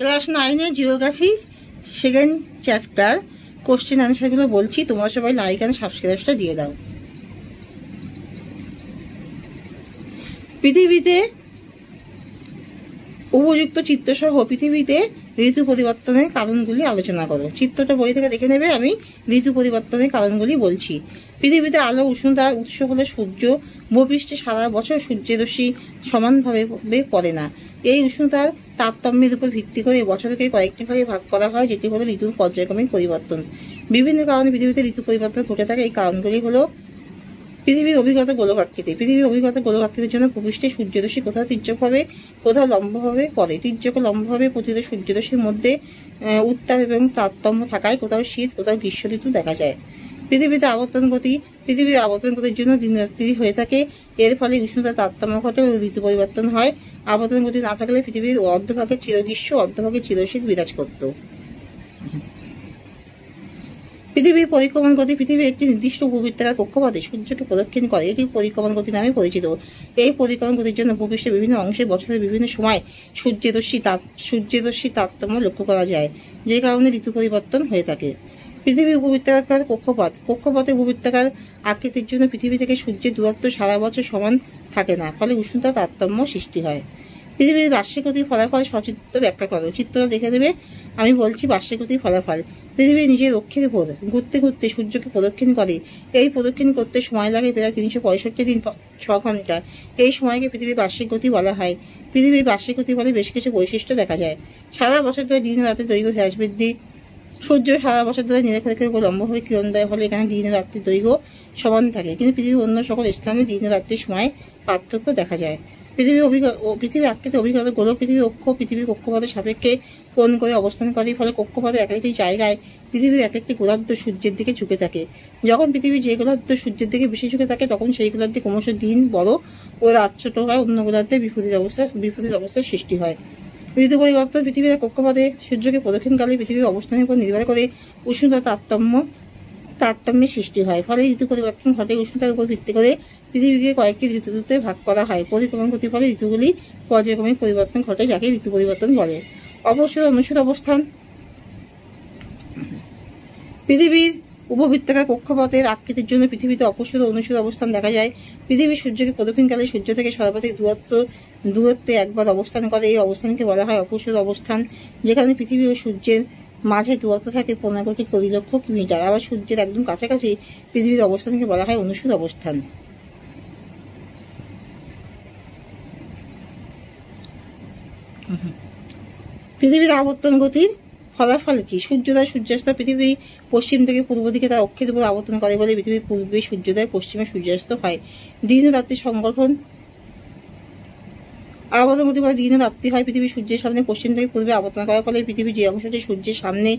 Class 9 geography second chapter question আনসারগুলো বলছি। তোমরা সবাই লাইক অ্যান্ড সাবস্ক্রাইবটা দিয়ে দাও। পৃথিবীতে উপযুক্ত চিত্রসহ পৃথিবীতে ঋতু পরিবর্তনের কারণগুলি আলোচনা করো। চিত্রটা বই থেকে দেখে নেবে। আমি ঋতু পরিবর্তনের কারণগুলি বলছি। পৃথিবীতে আলো উষ্ণতার উৎস হলো সূর্য। ভূপৃষ্ঠে সারা বছর সূর্যের রশ্মি সমানভাবে পড়ে না। এই উষ্ণতার তারতম্যের উপর ভিত্তি করে বছরকে কয়েকটি ভাগে ভাগ করা হয়, যেটি হলো ঋতুর পর্যায়ক্রমিক পরিবর্তন। বিভিন্ন কারণে পৃথিবীতে ঋতু পরিবর্তন ঘটে থাকে। এই কারণগুলি হলো পৃথিবীর অভিগত গোলকাকৃতি। পৃথিবীর অভিগত গোলকাকৃতির জন্য ভূপৃষ্ঠে সূর্যরশ্মি কোথাও তির্যকভাবে কোথাও লম্বভাবে পড়ে। তির্যক ও লম্বভাবে পতিত সূর্যরশ্মির মধ্যে উত্তাপ এবং তারতম্য থাকায় কোথাও শীত কোথাও গ্রীষ্ম ঋতু দেখা যায়। পৃথিবীর আবর্তন গতির জন্য দিনরাত্রি হয়ে থাকে। এর ফলে উষ্ণতার তারতম্য ঘটে ও ঋতু পরিবর্তন হয়। আবর্তন গতি না থাকলে পৃথিবীর অর্ধভাগে চিরগ্রীষ্ম অর্ধভাগে চিরশীত বিরাজ করত। পৃথিবীর পরিক্রমণ গতি। পৃথিবী একটি নির্দিষ্ট উপবৃত্তাকার কক্ষপথে সূর্যকে প্রদক্ষিণ করে। এটি পরিক্রমণ গতি নামে পরিচিত। এই পরিক্রমণ গতির জন্য ভূপৃষ্ঠের বিভিন্ন অংশে বছরের বিভিন্ন সময় সূর্যের রশ্মি তারতম্য লক্ষ্য করা যায়, যে কারণে ঋতু পরিবর্তন হয়ে থাকে। পৃথিবীর উপবৃত্তাকার কক্ষপথে উপবৃত্তাকার আকৃতির জন্য পৃথিবী থেকে সূর্যের দূরত্ব সারা বছর সমান থাকে না, ফলে উষ্ণতা তারতম্য সৃষ্টি হয়। পৃথিবীর বার্ষিক গতির ফলাফল সচিত্র ব্যাখ্যা করো। চিত্রটা দেখে দেবে। আমি বলছি বার্ষিক গতির ফলাফল। পৃথিবী নিজের অক্ষের উপর ঘুরতে ঘুরতে সূর্যকে প্রদক্ষিণ করে। এই প্রদক্ষিণ করতে সময় লাগে প্রায় 365 দিন 6 ঘন্টা। এই সময়কে পৃথিবীর বার্ষিক গতি বলা হয়। পৃথিবীর বার্ষিক গতির ফলে বেশ কিছু বৈশিষ্ট্য দেখা যায়। সারা বছর ধরে দিন রাতের দৈর্ঘ্য হ্রাস বৃদ্ধি। সূর্য সারা বছর ধরে নিরক্ষরেখার উপর লম্বভাবে কিরণ দেয়, ফলে এখানে দিন ও রাত্রির দৈর্ঘ্য সমান থাকে, কিন্তু পৃথিবীর অন্য সকল স্থানে দিন ও রাত্রির সময় পার্থক্য দেখা যায়। পৃথিবী আকৃতি অভিজ্ঞত গোলক পৃথিবীর কক্ষপথের সাপেক্ষে কোণ করে অবস্থান করে। ফলে কক্ষপথের এক একটি জায়গায় পৃথিবীর এক একটি গোলার্ধ সূর্যের দিকে ঝুঁকে থাকে। যখন পৃথিবীর যে গোলার্ধ সূর্যের দিকে বেশি ঝুঁকে থাকে, তখন সেই গোলার্ধে ক্রমশ দিন বড় ও রাত ছোট হয়। অন্য গোলার্ধে বিপরীত অবস্থার সৃষ্টি হয়। ঋতু পরিবর্তন। পৃথিবীর কক্ষপথে সূর্যকে প্রদক্ষিণকালে পৃথিবীর অবস্থানের উপর নির্ভর করে উষ্ণতা তারতম্যের সৃষ্টি হয়। ফলে ঋতু পরিবর্তন ঘটে। উষ্ণতার উপর ভিত্তি করে পৃথিবীকে কয়েকটি ঋতুতে ভাগ করা হয়। পরিক্রমণ গতির ফলে ঋতুগুলি পর্যায়ক্রমিক পরিবর্তন ঘটে, যাকে ঋতু পরিবর্তন বলে। অবসর অনুসূত অবস্থান। পৃথিবীর উপবৃত্তাকার কক্ষপথের আকৃতির জন্য পৃথিবীতে অপসূর অনুসূর অবস্থান দেখা যায়। পৃথিবী সূর্যকে প্রদক্ষিণকালে সূর্য থেকে সর্বাধিক দূরত্বে একবার অবস্থান করে। এই অবস্থানকে বলা হয় অপসূর অবস্থান, যেখানে পৃথিবী ও সূর্যের মাঝে দূরত্ব থাকে 15 লক্ষ কিলোমিটার। আবার সূর্যের একদম কাছাকাছি পৃথিবীর অবস্থানকে বলা হয় অনুসূর অবস্থান। পৃথিবীর আবর্তন গতির ফলাফল কি? সূর্যোদয় সূর্যাস্ত। পৃথিবী পশ্চিম থেকে পূর্ব দিকে তার অক্ষের উপর আবর্তন করে বলে পৃথিবীর পূর্বে সূর্যোদয়, পশ্চিমে সূর্যাস্ত হয়। দিন ও রাত্রির সংগঠন। আবর্তন গতি বলে দিন ও রাত্রি হয়। পৃথিবী সূর্যের সামনে পশ্চিম থেকে পূর্বে আবর্তন করার ফলে পৃথিবী যে অংশটি সূর্যের সামনে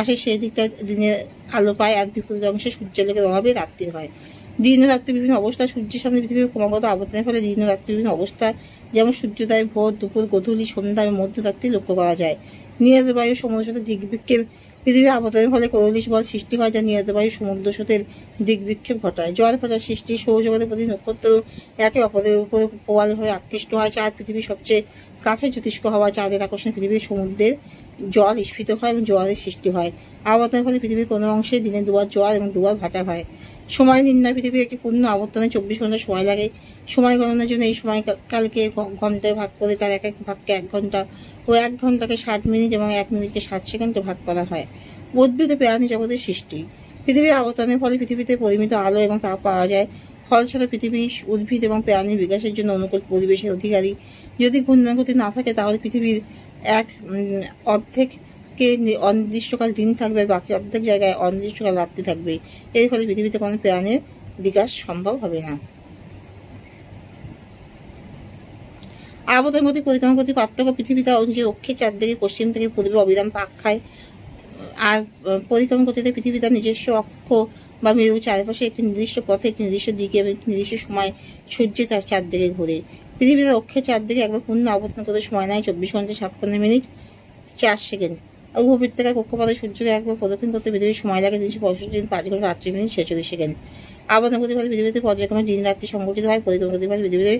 আসে সেই দিকটা দিনের আলো পায়, আর বিপরীত অংশে সূর্যালোকের অভাবে রাত্রি হয়। দিন ও রাত্রি বিভিন্ন অবস্থা। সূর্যের সামনে পৃথিবীর ক্রমাগত আবর্তনের ফলে দিন ও রাত্রি বিভিন্ন অবস্থা, যেমন সূর্যোদয়, ভোর, দুপুর, গোধূলি, সন্ধ্যা এবং মধ্যরাত্রি লক্ষ্য করা যায়। নিয়ত বায়ু সমুদ্র স্রোতের দিকবিক্ষেপ। পৃথিবীর আবর্তনের ফলে কোরলিস বল সৃষ্টি হয়, যা নিয়ত বায়ু সমুদ্র স্রোতের দিকবিক্ষেপ ঘটায়। জল ফাটার সৃষ্টি। সৌরজগতের প্রতি নক্ষত্র একে অপরের উপর প্রবলভাবে আকৃষ্ট হয়। চাঁদ পৃথিবীর সবচেয়ে কাছে জ্যোতিষ্ক হওয়া চাঁদের আকর্ষণে পৃথিবীর সমুদ্রের জল স্ফীত হয় এবং জোয়ারের সৃষ্টি হয়। আবর্তনের ফলে পৃথিবীর কোনো অংশে দিনে দুবার জোয়ার এবং দুবার ভাটা হয়। সময় নির্ণয়। পৃথিবীর একটি পূর্ণ আবর্তনে 24 ঘন্টা সময় লাগে। সময় গণনার জন্য এই সময়কালকে ঘন্টায় ভাগ করে তার এক এক ভাগকে 1 ঘন্টা ও 1 ঘন্টাকে 60 মিনিট এবং 1 মিনিটকে 60 সেকেন্ডে ভাগ করা হয়। উদ্ভিদ ও প্রাণী জগতের সৃষ্টি। পৃথিবীর আবর্তনের ফলে পৃথিবীতে পরিমিত আলো এবং তাপ পাওয়া যায়। ফলস্বরূপ পৃথিবী উদ্ভিদ এবং প্রাণীর বিকাশের জন্য অনুকূল পরিবেশের অধিকারী। যদি ঘূর্ণাগতি না থাকে, তাহলে পৃথিবীর এক অর্ধেককে অনির্দিষ্টকাল দিন থাকবে, বাকি অর্ধেক জায়গায় অনির্দিষ্টকাল রাত্রি থাকবে। এর ফলে পৃথিবীতে কোনো প্রাণীর বিকাশ সম্ভব হবে না। আবর্তন গতি পরিক্রমণ গতি পার্থক্য। পৃথিবী তার নিজের অক্ষের চারদিকে পশ্চিম থেকে পূর্বে অবিরাম পাক খায়, আর পরিক্রমণ গতিতে পৃথিবী তার নিজস্ব অক্ষ বা মেরু চারপাশে একটি নির্দিষ্ট পথে একটি নির্দিষ্ট দিকে এবং একটি নির্দিষ্ট সময় সূর্যে তার চারদিকে ঘুরে। পৃথিবী তার অক্ষের চারদিকে একবার পূর্ণ আবর্তন করতে সময় নেয় 24 ঘন্টা 56 মিনিট 4 সেকেন্ড। উপবৃত্তাকার কক্ষপথে সূর্যকে একবার প্রদক্ষিণ করতে পৃথিবীর সময় লাগে 365 দিন 5 ঘন্টা 38 মিনিট 46 সেকেন্ড। আবর্তন গতির ফলে পৃথিবীতে পর্যায়ক্রমে দিন রাত্রি সংঘটিত হয়। পরিক্রমণ গতির ফলে পৃথিবীতে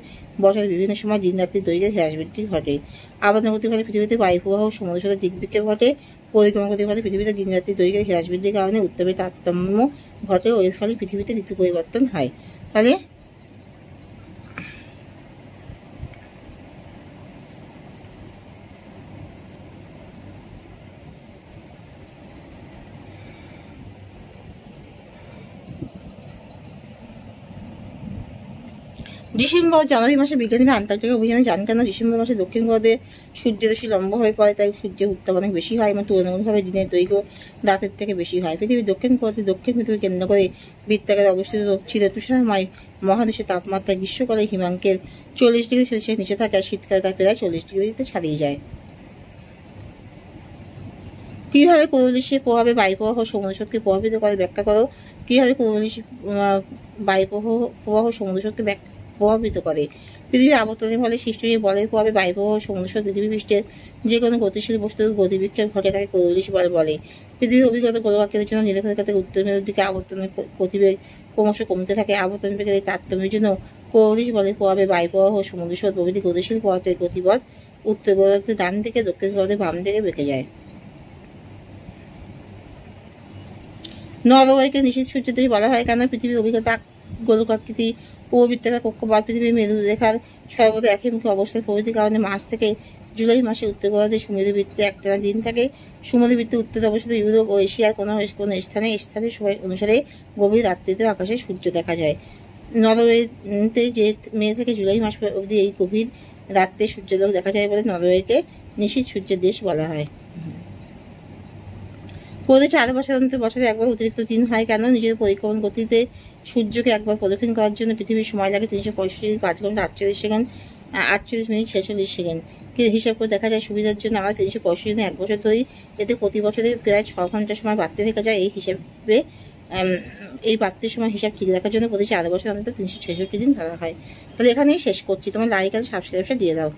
বছরের বিভিন্ন সময় দিন রাত্রির দৈর্ঘ্যে হ্রাস বৃদ্ধি ঘটে। আবর্তন গতির ফলে পৃথিবীতে বায়ু প্রবাহ ও সমুদ্র স্রোতের দিক বিক্ষেপ ঘটে। পরিক্রমণ গতির ফলে পৃথিবীতে দিন রাত্রির দৈর্ঘ্যের হ্রাস বৃদ্ধির কারণে উত্তাপের তারতম্য ঘটে ও এর ফলে পৃথিবীতে ঋতু পরিবর্তন হয়। তাহলে ডিসেম্বর জানুয়ারি মাসে বিজ্ঞানীরা আন্টার্কটিকা অভিযানে যান কেন? ডিসেম্বর মাসে দক্ষিণ গোলার্ধে সূর্যের রশ্মি লম্ব হয়ে পড়ে, তাই সূর্যের উত্তাপ অনেক বেশি হয় এবং তুলনামূলকভাবে দিনের দৈর্ঘ্য রাতের থেকে বেশি হয়। পৃথিবীর দক্ষিণ গোলার্ধে দক্ষিণ মেরুকে কেন্দ্র করে বৃত্তাকারে অবস্থিত চির তুষারময় মহাদেশের তাপমাত্রা গ্রীষ্মকালে হিমাঙ্কের 40°C নিচে থাকে আর শীতকালে তা প্রায় 40°তে ছাড়িয়ে যায়। কীভাবে করোলিসের প্রভাবে বায়ুপ্রবাহ সমুদ্র স্রোতকে প্রভাবিত করে ব্যাখ্যা করো। কীভাবে করোলিসের বায়ুপ্রবাহ সমুদ্র স্রোতকে প্রভাবিত করে? পৃথিবীর আবর্তনের ফলে সৃষ্ট এই বলের প্রভাবে বায়ুপ্রবাহ সমুদ্র স্রোত পৃথিবী পৃষ্ঠের যে কোনো গতিশীল বস্তুর গতিবিক্ষেপ ঘটে তাকে করোলিস বল বলে। পৃথিবীর অভিজ্ঞতা গোলকক্ষের জন্য নিরপেক্ষ থেকে উত্তর মেরুর দিকে আবর্তনের গতিবেগ ক্রমশ কমতে থাকে। আবর্তন বেগের এই তারতম্যের জন্য করোলিস বলের প্রভাবে বায়ুপ্রবাহ সমুদ্র স্রোত প্রভৃতি গতিশীল পদার্থের গতিপথ উত্তর গোলার্ধের ডান দিকে দক্ষিণ গোলার্ধের বাম দিকে বেঁকে যায়। নরওয়েকে নিশীথ সূর্যের দেশ বলা হয় কেন? পৃথিবীর অভিজ্ঞতা গোলকাকৃতি উপবৃত্তাকার কক্ষপথ পৃথিবীর মেরুরেখার সর্বদা একইমুখী অবস্থান প্রভৃতির কারণে মার্চ থেকে জুলাই মাসে উত্তর গোলার্ধে সমুদ্রবৃত্তে একটানা দিন থাকে। সমুদ্রবৃত্তে উত্তরে অবস্থিত ইউরোপ ও এশিয়ার কোনো স্থানীয় সময় অনুসারে গভীর রাত্রিতেও আকাশে সূর্য দেখা যায়। নরওয়েতে যে মে থেকে জুলাই মাস অবধি এই গভীর রাত্রে সূর্যালোক দেখা যায় বলে নরওয়েকে নিশীথ সূর্যের দেশ বলা হয়। প্রতি 4 বছর অন্তর বছরে একবার অতিরিক্ত দিন হয় কেন? নিজের পরিক্রমণ গতিতে সূর্যকে একবার প্রদক্ষিণ করার জন্য পৃথিবীর সময় লাগে 365 5 ঘন্টা 48 সেকেন্ড 48 মিনিট 46 সেকেন্ড। হিসাব করে দেখা যায় সুবিধার জন্য আমরা 365 দিনে 1 বছর ধরি, এতে প্রতি বছরে প্রায় 6 ঘন্টা সময় বাড়তে থেকে যায়। এই হিসাবে এই বাড়তির সময় হিসাব ঠিক রাখার জন্য প্রতি 4 বছর অন্তর 366 দিন ধরা হয়। তাহলে এখানেই শেষ করছি। তোমার লাইক আর সাবস্ক্রাইবটা দিয়ে দাও।